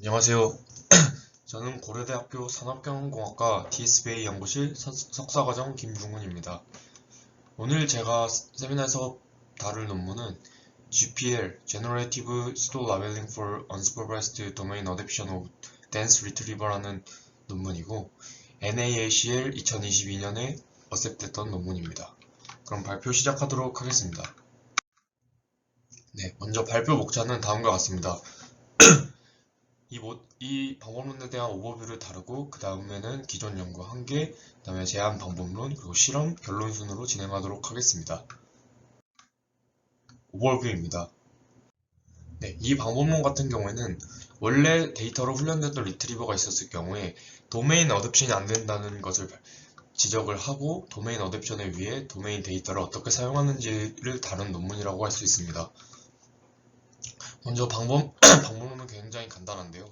안녕하세요. 저는 고려대학교 산업경영공학과 DSBA 연구실 석사과정 김중훈입니다. 오늘 제가 세미나에서 다룰 논문은 GPL (Generative Pseudo Labeling for Unsupervised Domain Adaptation of Dense Retriever라는 논문이고 NAACL 2022년에 어셉됐던 논문입니다. 그럼 발표 시작하도록 하겠습니다. 먼저 발표 목차는 다음과 같습니다. 이 방법론에 대한 오버뷰를 다루고 그 다음에는 기존 연구 1개, 그 다음에 제한 방법론, 그리고 실험, 결론 순으로 진행하도록 하겠습니다. 오버뷰입니다. 이 방법론 같은 경우에는 원래 데이터로 훈련됐던 리트리버가 있었을 경우에 도메인 어댑션이 안 된다는 것을 지적을 하고 도메인 어댑션에 위해 도메인 데이터를 어떻게 사용하는지를 다룬 논문이라고 할 수 있습니다. 먼저 방법론은 굉장히 간단한데요.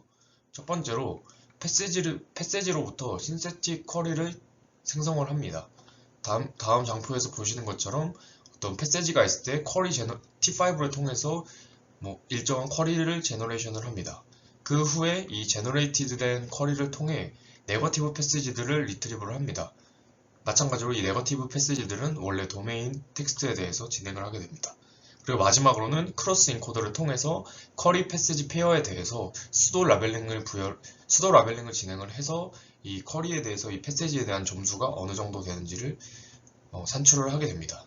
첫 번째로 패세지로부터 신세틱 쿼리를 생성을 합니다. 다음 장표에서 보시는 것처럼 어떤 패세지가 있을 때 T5를 통해서 일정한 쿼리를 제너레이션을 합니다. 그 후에 이 제너레이티드 된 쿼리를 통해 네거티브 패세지들을 리트리브를 합니다. 마찬가지로 이 네거티브 패세지들은 원래 도메인 텍스트에 대해서 진행을 하게 됩니다. 그리고 마지막으로는 크로스 인코더를 통해서 쿼리 패시지 페어에 대해서 수도 라벨링을 진행을 해서 이 쿼리에 대해서 이 패시지에 대한 점수가 어느 정도 되는지를 산출을 하게 됩니다.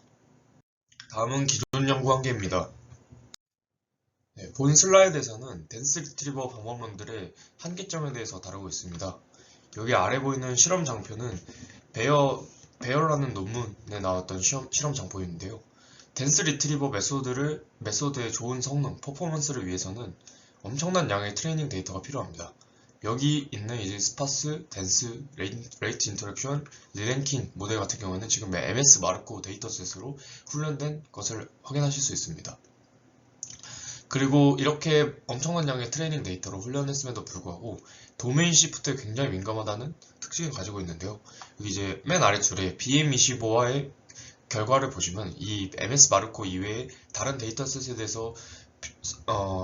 다음은 기존 연구 한계입니다. 본 슬라이드에서는 덴스 리트리버 방법론들의 한계점에 대해서 다루고 있습니다. 여기 아래 보이는 실험 장표는 베어라는 논문에 나왔던 실험 장표인데요. 덴스 리트리버 메소드의 좋은 성능, 퍼포먼스를 위해서는 엄청난 양의 트레이닝 데이터가 필요합니다. 여기 있는 이제 스파스, 덴스, 레이트 인터랙션, 랭킹 모델 같은 경우에는 지금 MS 마르코 데이터셋으로 훈련된 것을 확인하실 수 있습니다. 그리고 이렇게 엄청난 양의 트레이닝 데이터로 훈련했음에도 불구하고 도메인 시프트에 굉장히 민감하다는 특징을 가지고 있는데요. 여기 이제 맨 아래줄에 BM25와의 결과를 보시면 이 MS 마르코 이외에 다른 데이터셋에 대해서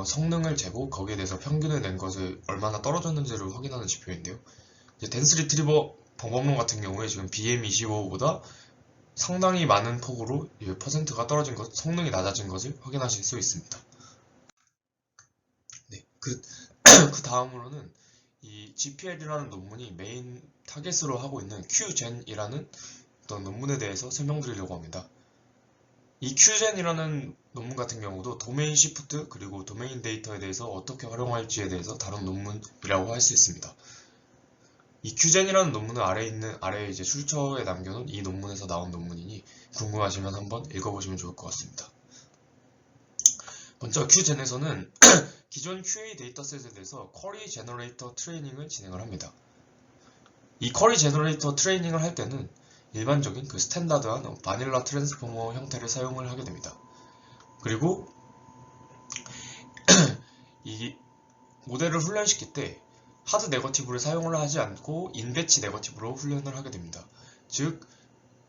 성능을 재고 거기에 대해서 평균을 낸 것을 얼마나 떨어졌는지를 확인하는 지표인데요. 이제 덴스 리트리버 방법론 같은 경우에 지금 BM25보다 상당히 많은 폭으로 퍼센트가 떨어진 것, 성능이 낮아진 것을 확인하실 수 있습니다. 그 다음으로는 이 GPL이라는 논문이 메인 타겟으로 하고 있는 QGen이라는 어떤 논문에 대해서 설명드리려고 합니다. 이 QGen이라는 논문 같은 경우도 도메인 시프트 그리고 도메인 데이터에 대해서 어떻게 활용할지에 대해서 다룬 논문이라고 할 수 있습니다. 이 QGen이라는 논문은 아래에 이제 출처에 남겨놓은 이 논문에서 나온 논문이니 궁금하시면 한번 읽어보시면 좋을 것 같습니다. 먼저 QGen에서는 기존 QA 데이터셋에 대해서 쿼리 제너레이터 트레이닝을 진행을 합니다. 이 쿼리 제너레이터 트레이닝을 할 때는 일반적인 그 스탠다드한 바닐라 트랜스포머 형태를 사용을 하게 됩니다. 그리고 이 모델을 훈련시킬 때 하드 네거티브를 사용을 하지 않고 인배치 네거티브로 훈련을 하게 됩니다. 즉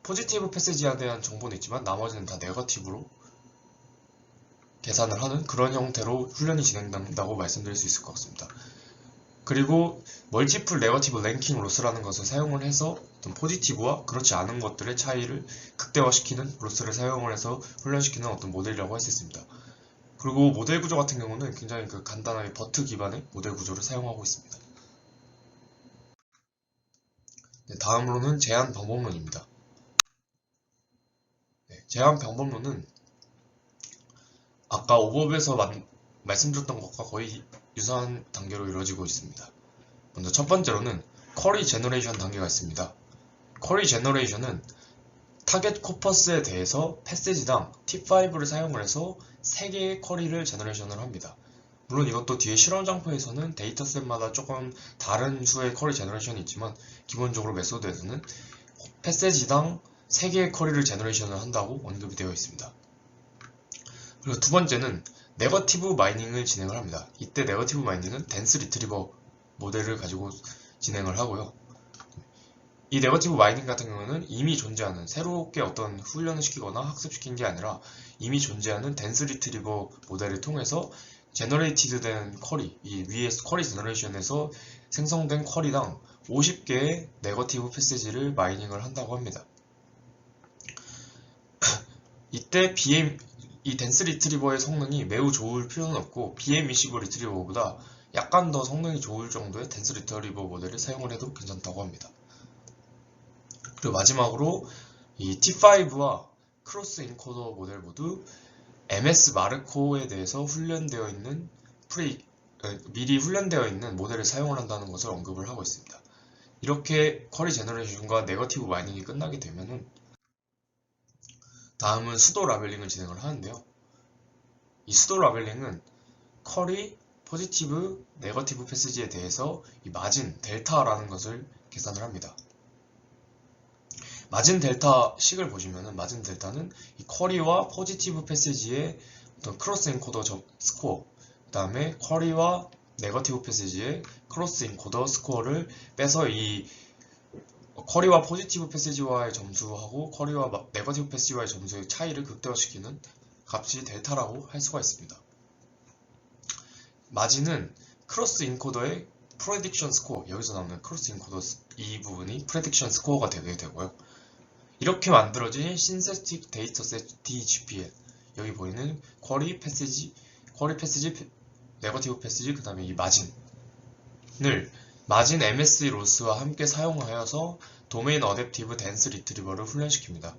포지티브 패시지에 대한 정보는 있지만 나머지는 다 네거티브로 계산을 하는 그런 형태로 훈련이 진행된다고 말씀드릴 수 있을 것 같습니다. 그리고 멀티플 네거티브 랭킹 로스라는 것을 사용을 해서 어떤 포지티브와 그렇지 않은 것들의 차이를 극대화시키는 로스를 사용을 해서 훈련시키는 어떤 모델이라고 할 수 있습니다. 그리고 모델 구조 같은 경우는 굉장히 간단하게 버트 기반의 모델 구조를 사용하고 있습니다. 다음으로는 제한 방법론입니다. 제한 방법론은 아까 오버뷰에서 말씀드렸던 것과 거의 유사한 단계로 이루어지고 있습니다. 먼저 첫 번째로는 쿼리 제너레이션 단계가 있습니다. 쿼리 제너레이션은 타겟 코퍼스에 대해서 패시지당 T5를 사용을 해서 3개의 쿼리를 제너레이션을 합니다. 물론 이것도 뒤에 실험 장표에서는 데이터셋마다 조금 다른 수의 쿼리 제너레이션이 있지만 기본적으로 메소드에서는 패시지당 3개의 쿼리를 제너레이션을 한다고 언급이 되어 있습니다. 그리고 두 번째는 네거티브 마이닝을 진행을 합니다. 이때 네거티브 마이닝은 덴스 리트리버 모델을 가지고 진행을 하고요. 이 네거티브 마이닝 같은 경우는 이미 존재하는 새롭게 어떤 훈련을 시키거나 학습시킨 게 아니라 이미 존재하는 덴스 리트리버 모델을 통해서 제너레이티드 된 쿼리, 이 위에 쿼리 제너레이션에서 생성된 쿼리당 50개의 네거티브 패시지를 마이닝을 한다고 합니다. 이때 이 덴스 리트리버의 성능이 매우 좋을 필요는 없고 BM25 리트리버보다 약간 더 성능이 좋을 정도의 덴스 리트리버 모델을 사용을 해도 괜찮다고 합니다. 그리고 마지막으로 이 T5와 크로스 인코더 모델 모두 MS 마르코에 대해서 미리 훈련되어 있는 모델을 사용을 한다는 것을 언급을 하고 있습니다. 이렇게 쿼리 제너레이션과 네거티브 마이닝이 끝나게 되면은 다음은 수도 라벨링을 진행을 하는데요. 이 수도 라벨링은 쿼리, 포지티브, 네거티브 패시지에 대해서 이 마진, 델타라는 것을 계산을 합니다. 마진 델타 식을 보시면은 마진 델타는 이 쿼리와 포지티브 패시지의 어떤 크로스 인코더 스코어, 그 다음에 쿼리와 네거티브 패시지의 크로스 인코더 스코어를 빼서 이 쿼리와 포지티브 패시지와의 점수하고 쿼리와 네거티브 패시지와의 점수의 차이를 극대화시키는 값이 델타라고 할 수가 있습니다. 마진은 크로스 인코더의 프레딕션 스코어, 여기서 나오는 크로스 인코더 이 부분이 프레딕션 스코어가 되게 되고요. 이렇게 만들어진 신세틱 데이터셋 DGPL, 여기 보이는 쿼리 패시지, 네거티브 패시지, 그 다음에 이 마진을 마진 MSE 로스와 함께 사용하여서 도메인 어댑티브 덴스 리트리버를 훈련시킵니다.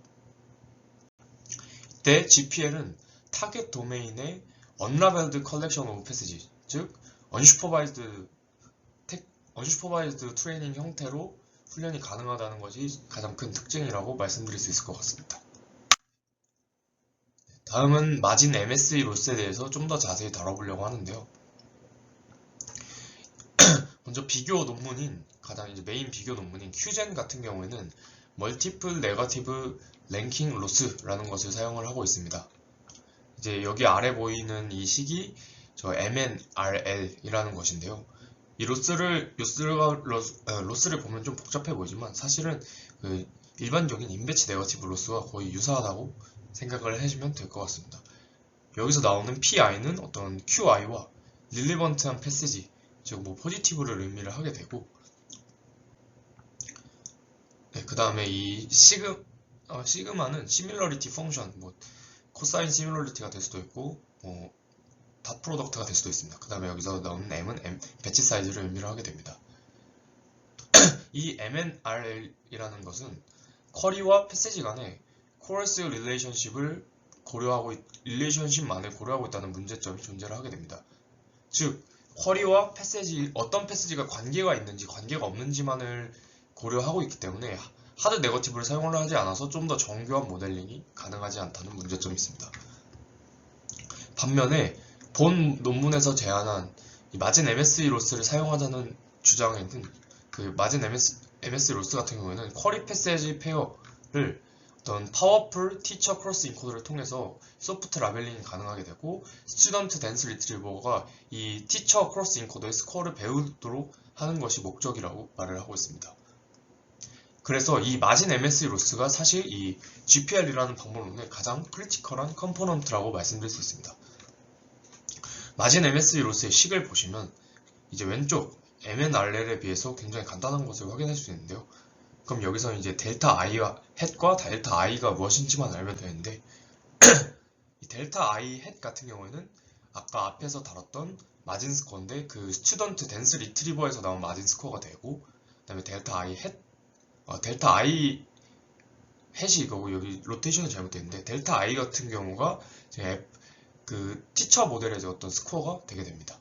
이때 GPL은 타겟 도메인의 언라벨드 컬렉션 오브 패시지, 즉 언슈퍼바이즈드 트레이닝 형태로 훈련이 가능하다는 것이 가장 큰 특징이라고 말씀드릴 수 있을 것 같습니다. 다음은 마진 MSE 로스에 대해서 좀 더 자세히 다뤄보려고 하는데요. 먼저 비교 논문인, 가장 이제 메인 비교 논문인 큐젠 같은 경우에는 멀티플 네거티브 랭킹 로스라는 것을 사용을 하고 있습니다. 이제 여기 아래 보이는 이 식이 저 MNRL이라는 것인데요. 이 로스를 보면 좀 복잡해 보이지만 사실은 그 일반적인 인배치 네거티브 로스와 거의 유사하다고 생각을 해주면 될 것 같습니다. 여기서 나오는 PI는 어떤 QI와 릴리번트한 패시지, 즉 뭐 포지티브를 의미를 하게 되고, 네, 그 다음에 이 시그마는 시밀러리티 펑션, 뭐 코사인 시밀러리티가 될 수도 있고, 뭐 닷 프로덕트가 될 수도 있습니다. 그 다음에 여기서 나오는 M은 배치 사이즈를 의미를 하게 됩니다. 이 MNRL이라는 것은 쿼리와 패시지 간의 코러스 릴레이션십만을 고려하고 있다는 문제점이 존재를 하게 됩니다. 즉 쿼리와 패시지, 어떤 패시지가 관계가 있는지 관계가 없는지만을 고려하고 있기 때문에 하드 네거티브를 사용을 하지 않아서 좀 더 정교한 모델링이 가능하지 않다는 문제점이 있습니다. 반면에 본 논문에서 제안한 이 마진 MSE 로스를 사용하자는 주장에는 그 마진 MSE 로스 같은 경우에는 쿼리 패시지 페어를 어떤 파워풀 티처 크로스 인코더를 통해서 소프트 라벨링이 가능하게 되고, 스튜던트 덴스 리트리버가 이 티처 크로스 인코더의 스코어를 배우도록 하는 것이 목적이라고 말을 하고 있습니다. 그래서 이 마진 MSE 로스가 사실 이 GPL이라는 방법론의 가장 크리티컬한 컴포넌트라고 말씀드릴 수 있습니다. 마진 MSE 로스의 식을 보시면 이제 왼쪽 MNRL에 비해서 굉장히 간단한 것을 확인할 수 있는데요. 그럼 여기서 이제 델타 i와 햇과 델타 i가 무엇인지만 알면 되는데, 이 델타 i 햇 같은 경우에는 아까 앞에서 다뤘던 마진 스코어인데 그 스튜던트 덴스 리트리버에서 나온 마진 스코어가 되고, 그 다음에 델타 i 햇이 이거고 여기 로테이션이 잘못됐는데 델타 i 같은 경우가 그 티처 모델의 어떤 스코어가 되게 됩니다.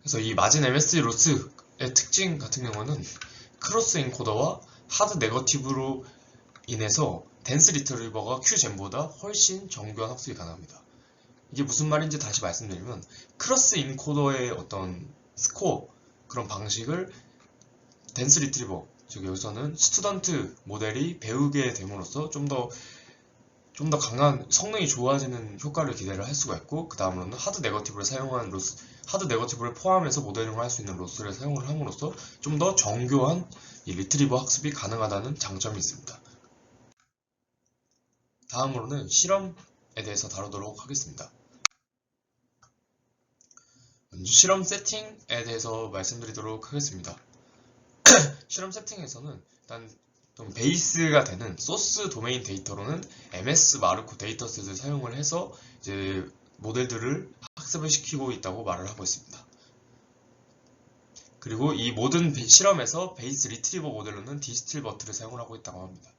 그래서 이 마진 MSE 로스의 특징 같은 경우는 크로스 인코더와 하드 네거티브로 인해서 덴스 리트리버가 Q젠보다 훨씬 정교한 학습이 가능합니다. 이게 무슨 말인지 다시 말씀드리면, 크로스 인코더의 어떤 스코어, 그런 방식을 덴스 리트리버, 즉 여기서는 스튜던트 모델이 배우게 됨으로써 좀 더 강한 성능이 좋아지는 효과를 기대를 할 수가 있고, 그 다음으로는 하드 네거티브를 포함해서 모델링을 할 수 있는 로스를 사용을 함으로써 좀 더 정교한 이 리트리버 학습이 가능하다는 장점이 있습니다. 다음으로는 실험에 대해서 다루도록 하겠습니다. 먼저 실험 세팅에 대해서 말씀드리도록 하겠습니다. 실험 세팅에서는 일단 좀 베이스가 되는 소스 도메인 데이터로는 MS 마르코 데이터셋을 사용을 해서 이제 모델들을 학습을 시키고 있다고 말을 하고 있습니다. 그리고 이 모든 실험에서 베이스 리트리버 모델로는 디스틸버트를 사용을 하고 있다고 합니다.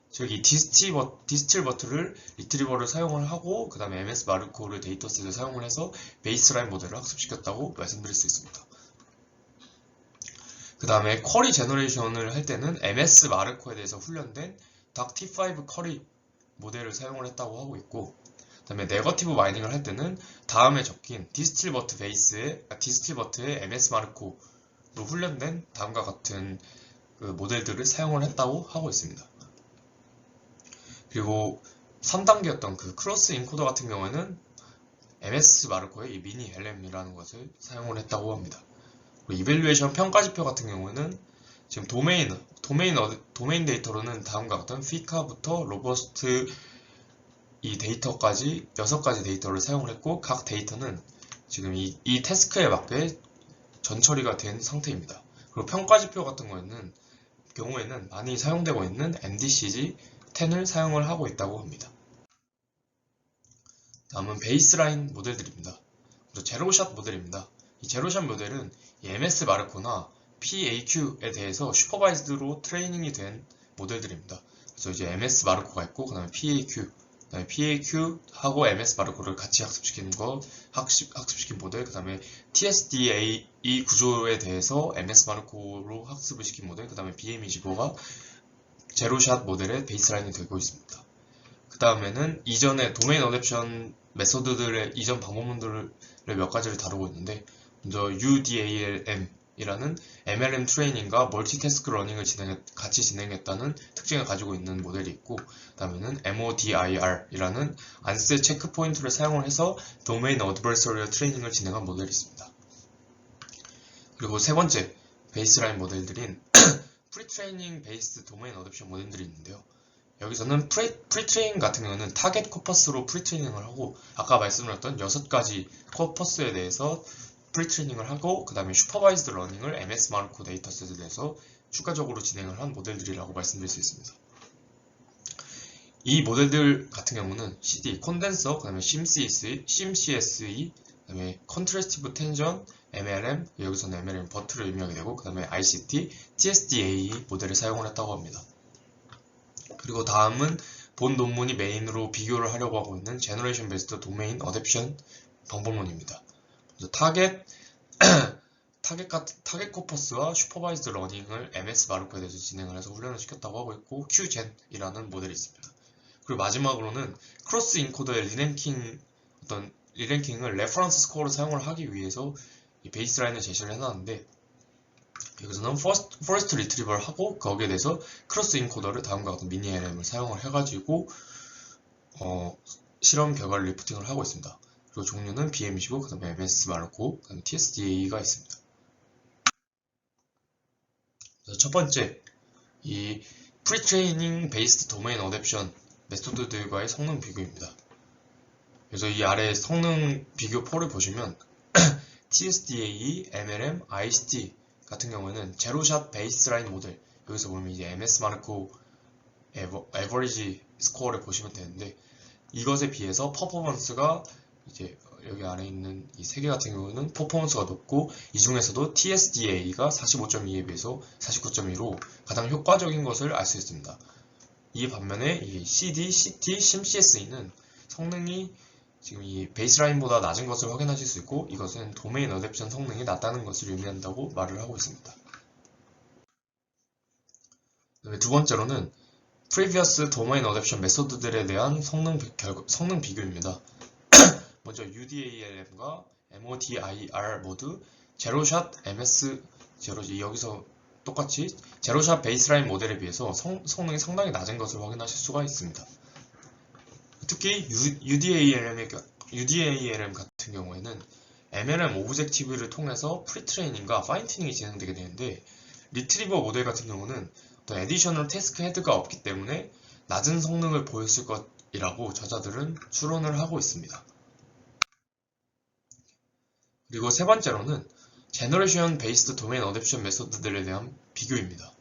즉 이 디스틸버트를 리트리버를 사용을 하고 그 다음에 MS 마르코를 데이터셋을 사용을 해서 베이스라인 모델을 학습시켰다고 말씀드릴 수 있습니다. 그 다음에 쿼리 제너레이션을 할 때는 MS 마르코에 대해서 훈련된 DAC-T5 쿼리 모델을 사용을 했다고 하고 있고, 그 다음에 네거티브 마이닝을 할 때는 다음에 적힌 디스틸버트의 MS 마르코로 훈련된 다음과 같은 그 모델들을 사용을 했다고 하고 있습니다. 그리고 3단계였던 그 크로스 인코더 같은 경우에는 MS 마르코의 이 미니 LM이라는 것을 사용을 했다고 합니다. 이밸류에이션 평가지표 같은 경우에는 지금 도메인 데이터로는 다음과 같은 피카부터 로버스트 이 데이터까지 6가지 데이터를 사용을 했고, 각 데이터는 지금 이 태스크에 맞게 전처리가 된 상태입니다. 그리고 평가지표 같은 경우에는 많이 사용되고 있는 MDCG10을 사용을 하고 있다고 합니다. 다음은 베이스라인 모델들입니다. 먼저 제로샷 모델입니다. 이 제로샷 모델은 이 MS 마르코나 PAQ에 대해서 슈퍼바이즈드로 트레이닝이 된 모델들입니다. 그래서 이제 MS 마르코가 있고, 그 다음에 PAQ하고 MS 마르코를 같이 학습시킨 모델, 그 다음에 TSDA 구조에 대해서 MS 마르코로 학습을 시킨 모델, 그 다음에 BM25가 제로샷 모델의 베이스라인이 되고 있습니다. 그 다음에는 이전에 도메인 어댑션 메소드들의 이전 방법론들을 몇 가지를 다루고 있는데, 먼저 UDALM이라는 MLM 트레이닝과 멀티태스크 러닝을 같이 진행했다는 특징을 가지고 있는 모델이 있고, 그 다음에는 MODIR이라는 안세 체크 포인트를 사용을 해서 도메인 어드버서리얼 트레이닝을 진행한 모델이 있습니다. 그리고 세 번째 베이스라인 모델들인 프리트레이닝 베이스드 도메인 어댑션 모델들이 있는데요. 여기서는 프리트레이닝 같은 경우는 타겟 코퍼스로 프리트레이닝을 하고, 아까 말씀드렸던 6가지 코퍼스에 대해서 프리트레이닝을 하고, 그 다음에 슈퍼바이즈드 러닝을 MS 마르코 데이터셋에 대해서 추가적으로 진행을 한 모델들이라고 말씀드릴 수 있습니다. 이 모델들 같은 경우는 CD, 콘덴서, 그 다음에 CMCSE, 그 다음에 컨트래스티브 텐전, MLM, 여기서는 MLM 버트를 의미하게 되고, 그 다음에 ICT, TSDA 모델을 사용을 했다고 합니다. 그리고 다음은 본 논문이 메인으로 비교를 하려고 하고 있는 제너레이션 베이스드 도메인 어댑션 방법론입니다. 타겟 코퍼스와 슈퍼바이즈드 러닝을 MS 마르코에 대해서 진행을 해서 훈련을 시켰다고 하고 있고, QGen이라는 모델이 있습니다. 그리고 마지막으로는 크로스 인코더의 리랭킹을 레퍼런스 스코어로 사용을 하기 위해서 이 베이스라인을 제시를 해놨는데, 여기서는 퍼스트 리트리버를 하고 거기에 대해서 크로스 인코더를 다음과 같은 미니 LM을 사용을 해가지고 실험 결과를 리프팅을 하고 있습니다. 그리고 종류는 BM25, 그 다음에 MS 마르코, 그 다음에 TSDA가 있습니다. 첫 번째, 이 프리트레이닝 베이스드 도메인 어댑션 메소드들과의 성능 비교입니다. 그래서 이 아래 성능 비교 폴을 보시면 TSDA, MLM, ICT 같은 경우에는 제로샷 베이스라인 모델, 여기서 보면 이제 MS 마르코 에버리지 스코어를 보시면 되는데, 이것에 비해서 퍼포먼스가 이제 여기 안에 있는 이 세 개 같은 경우는 퍼포먼스가 높고, 이 중에서도 TSDA가 45.2에 비해서 49.2로 가장 효과적인 것을 알 수 있습니다. 이 반면에 이 CD, CT, CMCSE는 성능이 지금 이 베이스라인보다 낮은 것을 확인하실 수 있고, 이것은 도메인 어댑션 성능이 낮다는 것을 의미한다고 말을 하고 있습니다. 그다음에 두 번째로는 previous 도메인 어댑션 메소드들에 대한 성능 비교입니다. 먼저 UDALM과 MODIR 모두 제로샷 여기서 똑같이 제로샷 베이스라인 모델에 비해서 성능이 상당히 낮은 것을 확인하실 수가 있습니다. 특히 UDALM 같은 경우에는 MLM 오브젝티브를 통해서 프리트레이닝과 파인튜닝이 진행되게 되는데, 리트리버 모델 같은 경우는 또 애디셔널 태스크 헤드가 없기 때문에 낮은 성능을 보였을 것이라고 저자들은 추론을 하고 있습니다. 그리고 세 번째로는 제너레이션 베이스드 도메인 어댑션 메소드들에 대한 비교입니다.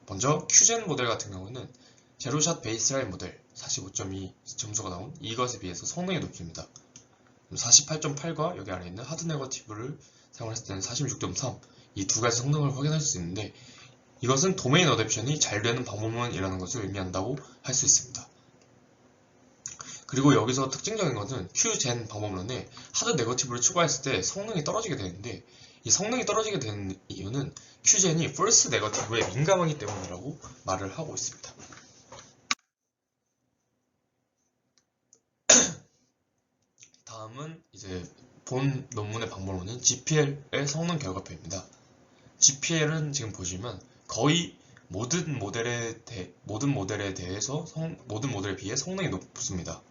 먼저 큐젠 모델 같은 경우는 제로샷 베이스라인 모델 45.2 점수가 나온 이것에 비해서 성능이 높습니다. 48.8과 여기 안에 있는 하드 네거티브를 사용했을 때는 46.3 이 두 가지 성능을 확인할 수 있는데, 이것은 도메인 어댑션이 잘 되는 방법론이라는 것을 의미한다고 할 수 있습니다. 그리고 여기서 특징적인 것은 Qgen 방법론에 하드 네거티브를 추가했을 때 성능이 떨어지게 되는데, 이 성능이 떨어지게 되는 이유는 Qgen이 false 네거티브에 민감하기 때문이라고 말을 하고 있습니다. 다음은 이제 본 논문의 방법론인 GPL의 성능 결과표입니다. GPL은 지금 보시면 거의 모든 모델에 비해 성능이 높습니다.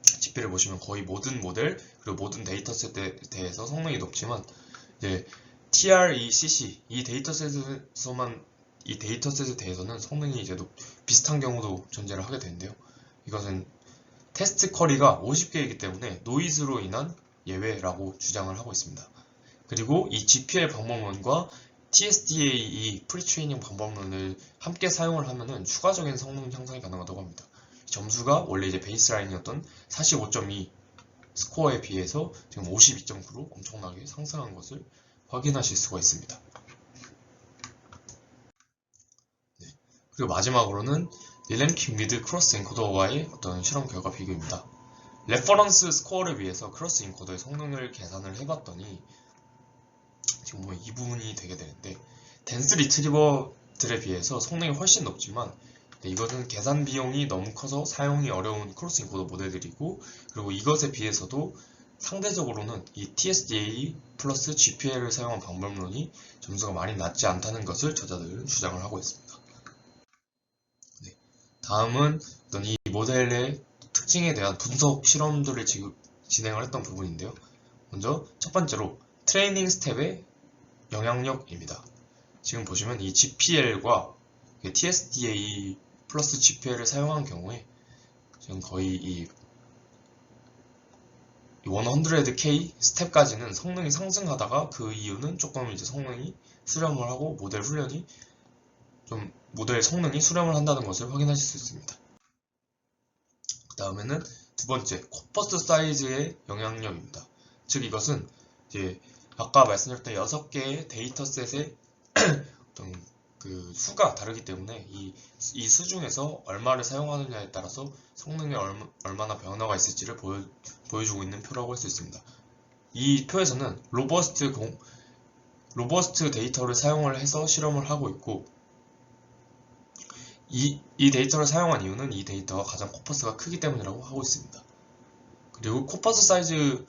GPL을 보시면 거의 모든 모델 그리고 모든 데이터셋에 대해서 성능이 높지만, 이제 TRECC 이 데이터셋에 대해서는 성능이 이제 비슷한 경우도 존재를 하게 되는데요. 이것은 테스트 쿼리가 50개이기 때문에 노이즈로 인한 예외라고 주장을 하고 있습니다. 그리고 이 GPL 방법론과 TSDAE 프리트레이닝 방법론을 함께 사용을 하면은 추가적인 성능 향상이 가능하다고 합니다. 점수가 원래 이제 베이스라인이었던 45.2 스코어에 비해서 지금 52.9로 엄청나게 상승한 것을 확인하실 수가 있습니다. 네. 그리고 마지막으로는 릴랭킹 미드 크로스 인코더와의 어떤 실험 결과 비교입니다. 레퍼런스 스코어를 위해서 크로스 인코더의 성능을 계산을 해봤더니 지금 보면 이 부분이 되게 되는데, 덴스 리트리버들에 비해서 성능이 훨씬 높지만 이것은 계산 비용이 너무 커서 사용이 어려운 크로스 인코더 모델들이고, 그리고 이것에 비해서도 상대적으로는 이 TSDA 플러스 GPL을 사용한 방법론이 점수가 많이 낮지 않다는 것을 저자들은 주장을 하고 있습니다. 네. 다음은 어떤 이 모델의 특징에 대한 분석 실험들을 진행을 했던 부분인데요. 먼저 첫 번째로 트레이닝 스텝의 영향력입니다. 지금 보시면 이 GPL과 TSDA 플러스 GPL을 사용한 경우에 지금 거의 이 100K 스텝까지는 성능이 상승하다가, 그 이유는 조금 이제 성능이 수렴을 하고 모델 성능이 수렴을 한다는 것을 확인하실 수 있습니다. 그 다음에는 두 번째, 코퍼스 사이즈의 영향력입니다. 즉 이것은 이제 아까 말씀드렸던 6개의 데이터셋의 어떤 그 수가 다르기 때문에 이 수 중에서 얼마를 사용하느냐에 따라서 성능에 얼마나 변화가 있을지를 보여주고 있는 표라고 할 수 있습니다. 이 표에서는 로버스트 데이터를 사용을 해서 실험을 하고 있고, 이 데이터를 사용한 이유는 이 데이터가 가장 코퍼스가 크기 때문이라고 하고 있습니다. 그리고 코퍼스 사이즈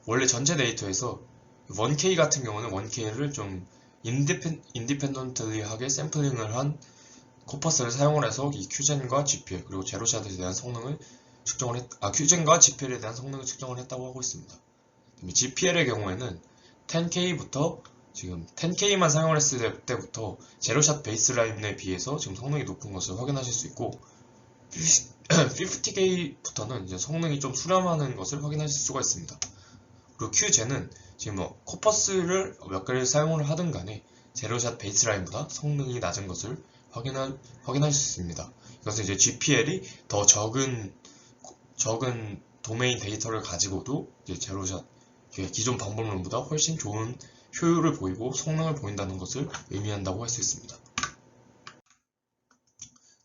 원래 전체 데이터에서 1K 같은 경우는 1K를 좀 인디펜던트리하게 샘플링을 한 코퍼스를 사용을 해서 이 큐젠과 GPL 그리고 제로샷에 대한 성능을 큐젠과 GPL에 대한 성능을 측정을 했다고 하고 있습니다. GPL의 경우에는 10K부터 지금 10K만 사용을 했을 때부터 제로샷 베이스라인에 비해서 지금 성능이 높은 것을 확인하실 수 있고, 50K부터는 이제 성능이 좀 수렴하는 것을 확인하실 수가 있습니다. 그리고 Qgen은 지금 코퍼스를 몇 개를 사용을 하든 간에 제로샷 베이스라인보다 성능이 낮은 것을 확인할 수 있습니다. 이것은 이제 GPL이 더 적은 도메인 데이터를 가지고도 이제 제로샷 기존 방법론보다 훨씬 좋은 효율을 보이고 성능을 보인다는 것을 의미한다고 할 수 있습니다.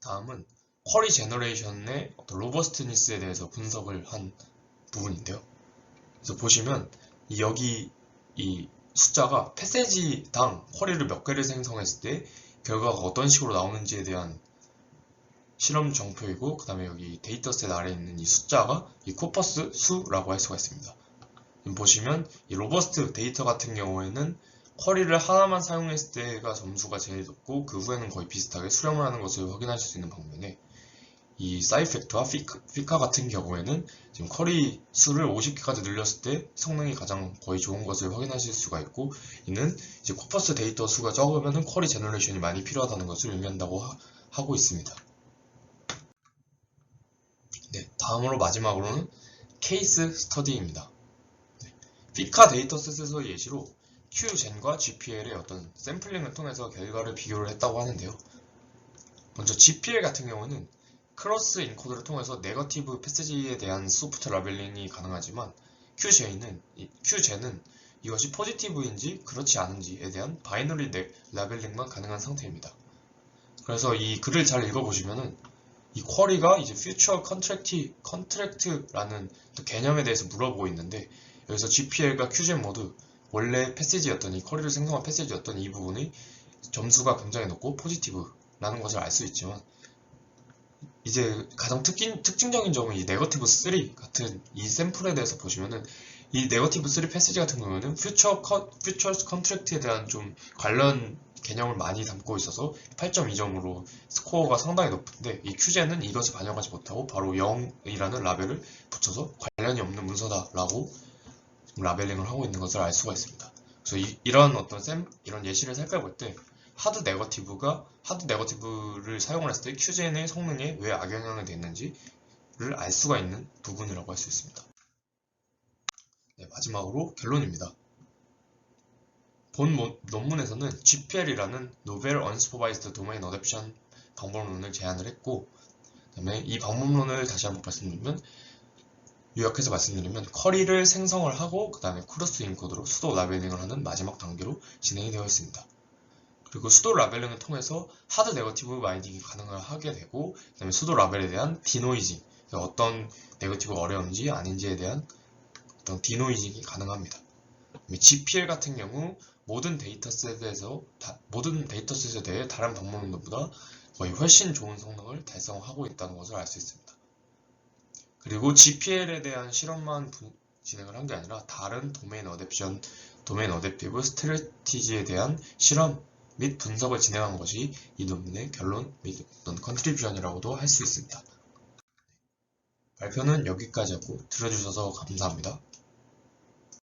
다음은 쿼리 제너레이션의 로버스트니스에 대해서 분석을 한 부분인데요. 그래서 보시면 여기 이 숫자가 패세지당 쿼리를 몇 개를 생성했을 때 결과가 어떤 식으로 나오는지에 대한 실험 정표이고, 그 다음에 여기 데이터셋 아래에 있는 이 숫자가 이 코퍼스 수라고 할 수가 있습니다. 보시면 이 로버스트 데이터 같은 경우에는 쿼리를 하나만 사용했을 때가 점수가 제일 높고, 그 후에는 거의 비슷하게 수렴을 하는 것을 확인하실 수 있는 반면에, 이 사이팩트와 피카 같은 경우에는 지금 쿼리 수를 50개까지 늘렸을 때 성능이 가장 거의 좋은 것을 확인하실 수가 있고, 이는 이제 코퍼스 데이터 수가 적으면 쿼리 제너레이션이 많이 필요하다는 것을 의미한다고 하고 있습니다. 네, 다음으로 마지막으로는 케이스 스터디입니다. 네, 피카 데이터셋에서의 예시로 QGen과 GPL의 어떤 샘플링을 통해서 결과를 비교를 했다고 하는데요. 먼저 GPL 같은 경우는 크로스 인코드를 통해서 네거티브 패시지에 대한 소프트 라벨링이 가능하지만 QGen은 이것이 포지티브인지 그렇지 않은지에 대한 바이너리 라벨링만 가능한 상태입니다. 그래서 이 글을 잘 읽어보시면은 이 쿼리가 이제 future contract라는 개념에 대해서 물어보고 있는데, 여기서 GPL과 QGen 모두 원래 패시지였던, 이 쿼리를 생성한 패시지였던 이 부분의 점수가 굉장히 높고 포지티브라는 것을 알 수 있지만, 이제 가장 특징적인 점은 이 네거티브 3 같은 이 샘플에 대해서 보시면은, 이 네거티브 3 패시지 같은 경우에는 future contract에 대한 좀 관련 개념을 많이 담고 있어서 8.2점으로 스코어가 상당히 높은데, 이 QGen은 이것을 반영하지 못하고 바로 0이라는 라벨을 붙여서 관련이 없는 문서다라고 라벨링을 하고 있는 것을 알 수가 있습니다. 그래서 이런 이런 예시를 살펴볼 때 하드 네거티브를 사용을 했을 때 QGen의 성능에 왜 악영향이 됐는지를 알 수가 있는 부분이라고 할 수 있습니다. 네, 마지막으로 결론입니다. 본 논문에서는 GPL이라는 Novel Unsupervised Domain Adaptation 방법론을 제안을 했고, 그다음에 이 방법론을 다시 한번 요약해서 말씀드리면 쿼리를 생성을 하고 그 다음에 크로스 인코드로 수도 라벨링을 하는 마지막 단계로 진행이 되어 있습니다. 그리고 수도 라벨링을 통해서 하드 네거티브 바인딩이 가능하게 되고, 그 다음에 수도 라벨에 대한 디노이징, 어떤 네거티브가 어려운지 아닌지에 대한 어떤 디노이징이 가능합니다. GPL 같은 경우 모든 데이터셋에 대해 다른 방법론보다 거의 훨씬 좋은 성능을 달성하고 있다는 것을 알 수 있습니다. 그리고 GPL에 대한 실험만 진행을 한 게 아니라 다른 도메인 어댑티브 스트래티지에 대한 실험 및 분석을 진행한 것이 이 논문의 결론 및 어떤 컨트리뷰션이라고도 할 수 있습니다. 발표는 여기까지 하고 들어주셔서 감사합니다.